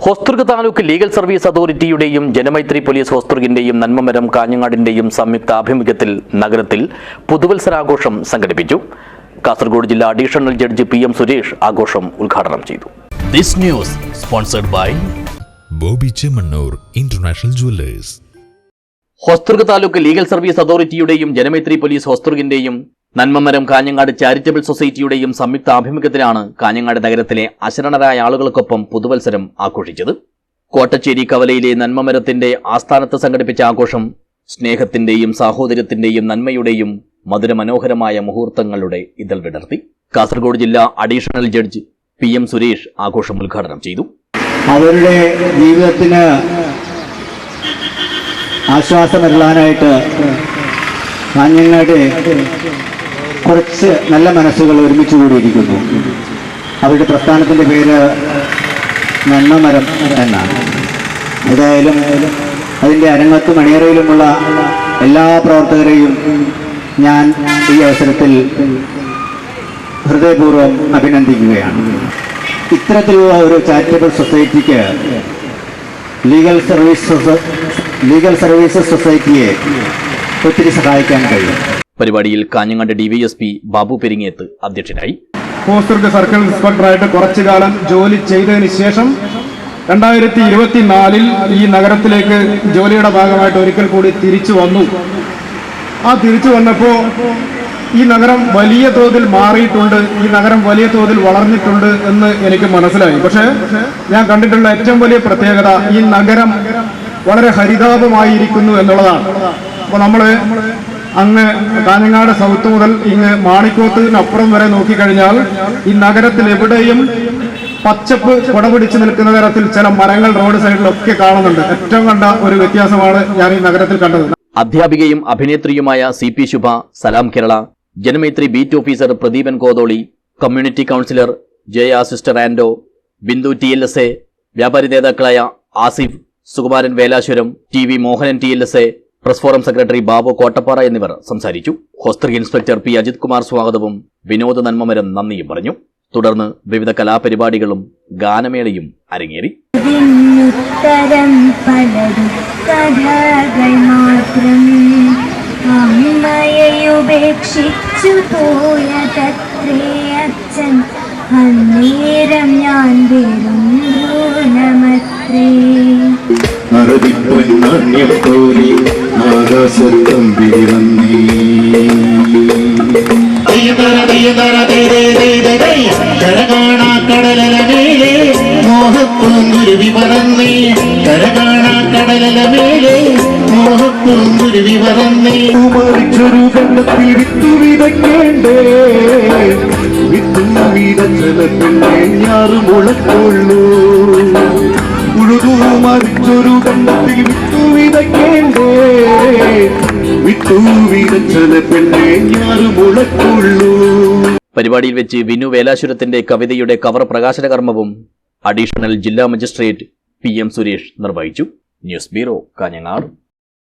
Hosdurg taluk legal service അതോറിറ്റിയുടെയും Janamaithri police ഹോസ്ദുർഗിന്റെയും നന്മമരം കാഞ്ഞങ്ങാടിന്റെയും സംയുക്ത ആഭിമുഖ്യത്തിൽ നഗരത്തിൽ പുതുവത്സരാഘോഷം സംഘടിപ്പിച്ചു. കാസർഗോഡ് ജില്ലാ അഡീഷണൽ ജഡ്ജി PM സുരേഷ് ആഘോഷം ഉദ്ഘാടനം ചെയ്തു. This news sponsored by Boby Chemmanur international jewellers. Hosdurg taluk legal service അതോറിറ്റിയുടെയും ജനമൈത്രി പോലീസ് ഹോസ്ദുർഗിന്റെയും നന്മമരം കാഞ്ഞങ്ങാട് ചാരിറ്റബിൾ സൊസൈറ്റിയുടെയും സംയുക്ത ആഭിമുഖ്യത്തിലാണ് കാഞ്ഞങ്ങാട് നഗരത്തിലെ അശരണരായ ആളുകൾക്കൊപ്പം പുതുവത്സരം ആഘോഷിച്ചത്. കോട്ടച്ചേരി കവലയിലെ നന്മമരത്തിന്റെ ആസ്ഥാനത്ത് സംഘടിപ്പിച്ച ആഘോഷം സ്നേഹത്തിന്റെയും സാഹോദര്യത്തിന്റെയും നന്മയുടെയും മധുരമനോഹരമായ മുഹൂർത്തങ്ങളുടെ ഇതൾ വിടർത്തി. കാസർഗോഡ് ജില്ലാ അഡീഷണൽ ജഡ്ജി PM സുരേഷ് ആഘോഷം ഉദ്ഘാടനം ചെയ്തു. അവരുടെ ജീവിതത്തിന് ആശ്വാസമരുളാനായിട്ട് കാഞ്ഞങ്ങാട് കുറച്ച് നല്ല മനസ്സുകൾ ഒരുമിച്ച് കൂടിയിരിക്കുന്നു. അവരുടെ പ്രസ്ഥാനത്തിൻ്റെ പേര് നന്മമരം എന്നാണ്. ഏതായാലും അതിൻ്റെ അരങ്ങത്തും അണിയറയിലുമുള്ള എല്ലാ പ്രവർത്തകരെയും ഞാൻ ഈ അവസരത്തിൽ ഹൃദയപൂർവ്വം അഭിനന്ദിക്കുകയാണ്. ഇത്തരത്തിലുള്ള ഒരു ചാരിറ്റബിൾ സൊസൈറ്റിക്ക് ലീഗൽ സർവീസസ് സൊസൈറ്റിയെ ഒത്തിരി സഹായിക്കാൻ കഴിയും. പരിപാടിയിൽ കാഞ്ഞങ്ങാട് DYSP ബാബു പെരിങ്ങേത്ത് അധ്യക്ഷനായി. ഹോസ്ദുർഗ് സർക്കിൾ ഇൻസ്പെക്ടറായിട്ട് കുറച്ചു കാലം ജോലി ചെയ്തതിന് ശേഷം 2024 ഈ നഗരത്തിലേക്ക് ജോലിയുടെ ഭാഗമായിട്ട് ഒരിക്കൽ കൂടി തിരിച്ചു വന്നു. ആ തിരിച്ചു വന്നപ്പോൾ ഈ നഗരം വലിയ തോതിൽ മാറിയിട്ടുണ്ട്, ഈ നഗരം വലിയ തോതിൽ വളർന്നിട്ടുണ്ട് എന്ന് എനിക്ക് മനസ്സിലായി. പക്ഷേ ഞാൻ കണ്ടിട്ടുള്ള ഏറ്റവും വലിയ പ്രത്യേകത ഈ നഗരം വളരെ ഹരിതാപമായിരിക്കുന്നു എന്നുള്ളതാണ്. അപ്പോൾ നമ്മൾ അങ്ങ് കാഞ്ഞങ്ങാട് സൗത്ത് മുതൽ ഇങ്ങ് മാണിക്കോത്തിനപ്പുറം വരെ നോക്കിക്കഴിഞ്ഞാൽ ഈ നഗരത്തിൽ എവിടെയും പച്ചപ്പ് കൊടപിടിച്ച് നിൽക്കുന്ന തരത്തിൽ ചില മരങ്ങൾ റോഡ് സൈഡിലൊക്കെ കാണുന്നുണ്ട്. ഏറ്റവും കണ്ട ഒരു വ്യത്യാസമാണ് ഞാൻ ഈ നഗരത്തിൽ കണ്ടത്. അധ്യാപികയും അഭിനേത്രിയുമായ CP Shubha, Salam Kerala, Janamaithri beat officer Pradeepan Kotholi, community counsellor Jaya sister Ando, Bindu TLSA, വ്യാപാരി നേതാക്കളായ Asif, Sukumaran Velaswaram, TV Mohanan TLSA, press forum secretary Babu Kottappara എന്നിവർ സംസാരിച്ചു. ഹോസ്ദുർഗ് ഇൻസ്പെക്ടർ P അജിത് കുമാർ സ്വാഗതവും വിനോദ് നന്മമരം നന്ദിയും പറഞ്ഞു. തുടർന്ന് വിവിധ കലാപരിപാടികളും ഗാനമേളയും അരങ്ങേറി. അമ്മയുപേക്ഷിച്ചു പോയതത്രേ അച്ഛൻ, അന്നേരം ഞാൻ വെറും ഭ്രൂണമത്രേ. അറബിപ്പൊന്നാണ്യത്തോലി ആകാശത്തമ്പി വന്നേ, കരകാണാ കടലമേലെ മോഹപ്പൂങ്കുരുവി പറന്നേ, കരകാണാ കടലമേലെ മോഹപ്പൂങ്കുരുവി പറന്നേ. മറിച്ചൊരു കണ്ടത്തിൽ വിത്തു വിതയ്ക്കേണ്ടേ, വിത്തു വിതച്ചലപ്പിന്നെ ഞാറ് മുളക്കൊള്ളൂ. ഉഴുതു മറിച്ചൊരു കണ്ടത്തിൽ വിത്തു വിതയ്ക്കേണ്ടേ, വിത്തു വിതച്ചലപ്പിന്നെ ഞാറ് മുളക്കൊള്ളൂ. പരിപാടിയിൽ വെച്ച് വിനു വേലാശ്വരത്തിന്റെ കവിതയുടെ കവർ പ്രകാശന കർമ്മവും അഡീഷണൽ ജില്ലാ മജിസ്ട്രേറ്റ് PM സുരേഷ് നിർവഹിച്ചു. News bureau, Kanhangad.